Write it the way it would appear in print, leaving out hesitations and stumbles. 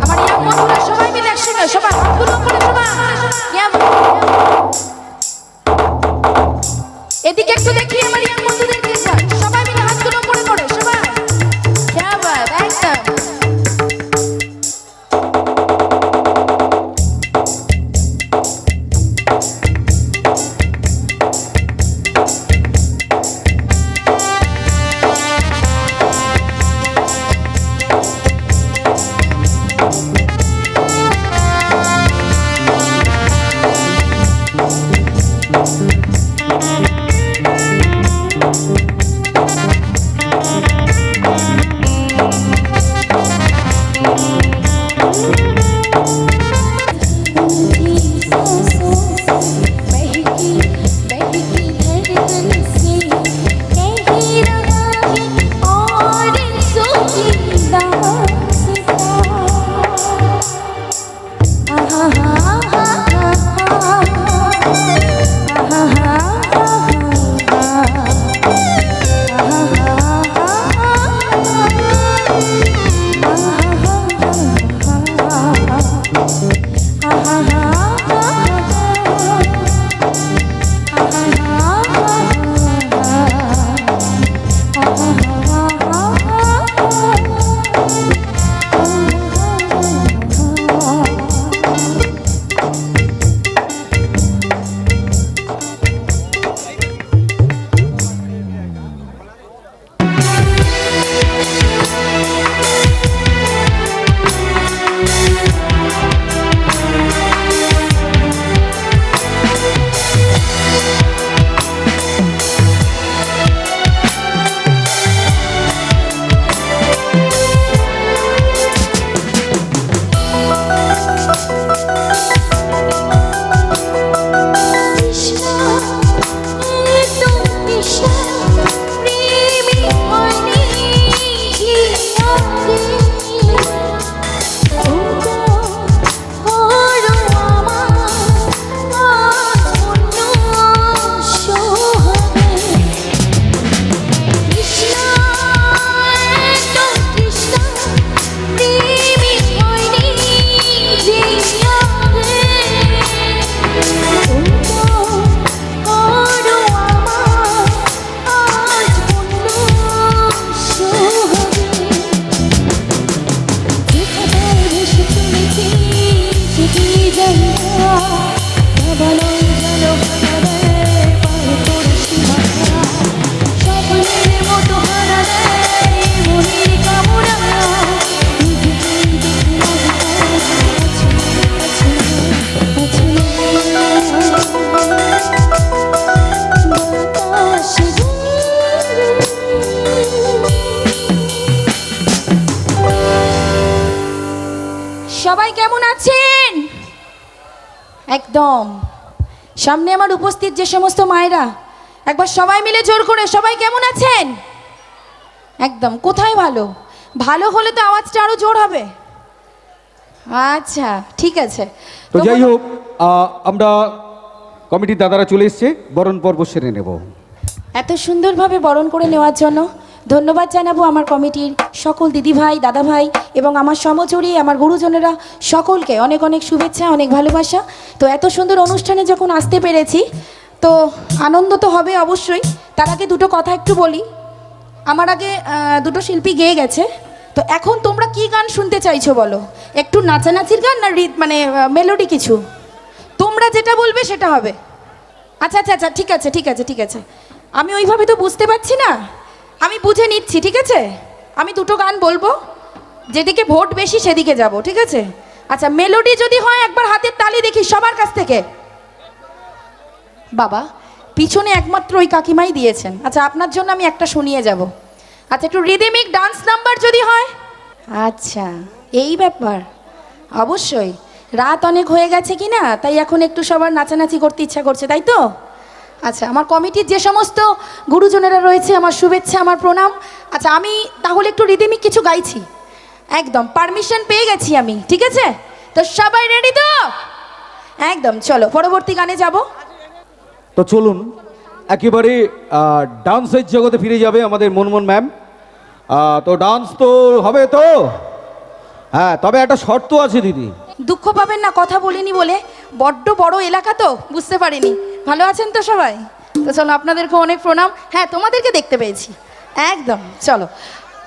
আমার ইয়াং বন্ধুরা সবাই মিলে একসঙ্গে সবাই হাতগুলো করে সবাই এদিকে একটু দেখি আমার ইয়াং বন্ধুদেরকে সবাই মিলে হাতগুলো করে করে সবাই क्या बात একদম সবাই কেমন আছেন? একদম সামনে আমার উপস্থিত যে সমস্ত মায়েরা একবার সবাই মিলে জোর করে সবাই কেমন আছেন? একদম কোথায় ভালো? ভালো হলে তো আওয়াজটা আরো জোর হবে। আচ্ছা ঠিক আছে। তো যাই হোক, আমরা কমিটির দাদারা চলে এসছে, বরণ পর্ব সেরে নেব। এত সুন্দরভাবে বরণ করে নেওয়ার জন্য ধন্যবাদ জানাবো আমার কমিটির সকল দিদিভাই দাদাভাই এবং আমার সমচরী আমার গুরুজনেরা সকলকে অনেক অনেক শুভেচ্ছা, অনেক ভালোবাসা। তো এত সুন্দর অনুষ্ঠানে যখন আসতে পেরেছি তো আনন্দ তো হবে অবশ্যই। তার আগে দুটো কথা একটু বলি। আমার আগে দুটো শিল্পী গেয়ে গেছে, তো এখন তোমরা কি গান শুনতে চাইছো বলো? একটু নাচানাচির গান না মানে মেলোডি কিছু? তোমরা যেটা বলবে সেটা হবে। আচ্ছা আচ্ছা আচ্ছা ঠিক আছে ঠিক আছে ঠিক আছে। আমি ওইভাবে তো বুঝতে পারছি না, আমি বুঝে নিচ্ছি ঠিক আছে। আমি দুটো গান বলবো, যেদিকে ভোট বেশি সেদিকে যাব ঠিক আছে। আচ্ছা মেলোডি যদি হয় একবার হাতের তালি দেখি সবার কাছ থেকে। বাবা পিছনে একমাত্র ওই কাকিমাই দিয়েছেন। আচ্ছা আপনার জন্য আমি একটা শুনিয়ে যাব। আচ্ছা একটু রিদমিক ডান্স নাম্বার যদি হয়। আচ্ছা এই ব্যাপার, অবশ্যই রাত অনেক হয়ে গেছে কি না, তাই এখন একটু সবার নাচানাচি করতে ইচ্ছা করছে, তাই তো? আচ্ছা আমার কমিটির যে সমস্ত গুরুজনেরা রয়েছে আমার শুভেচ্ছা, আমার প্রণাম। আচ্ছা আমি তাহলে একটু রিদমিক কিছু গাইছি, একদম পারমিশন পেয়ে গেছি আমি, ঠিক আছে? তো সবাই রেডি তো? একদম চলো পরবর্তী গানে যাব। তো চলুন একেবারে ডান্সের জগতে ফিরে যাবে আমাদের মনমোহন ম্যাম। তো ডান্স তো হবে তো? হ্যাঁ, তবে একটা শর্ত আছে দিদি। দুঃখ পাবেন না, কথা বলিনি বলে, বড্ড বড় এলাকা তো বুঝতে পারিনি। ভালো আছেন তো সবাই? তো চলো, আপনাদেরকে অনেক প্রণাম। হ্যাঁ, তোমাদেরকে দেখতে পেয়েছি একদম। চলো,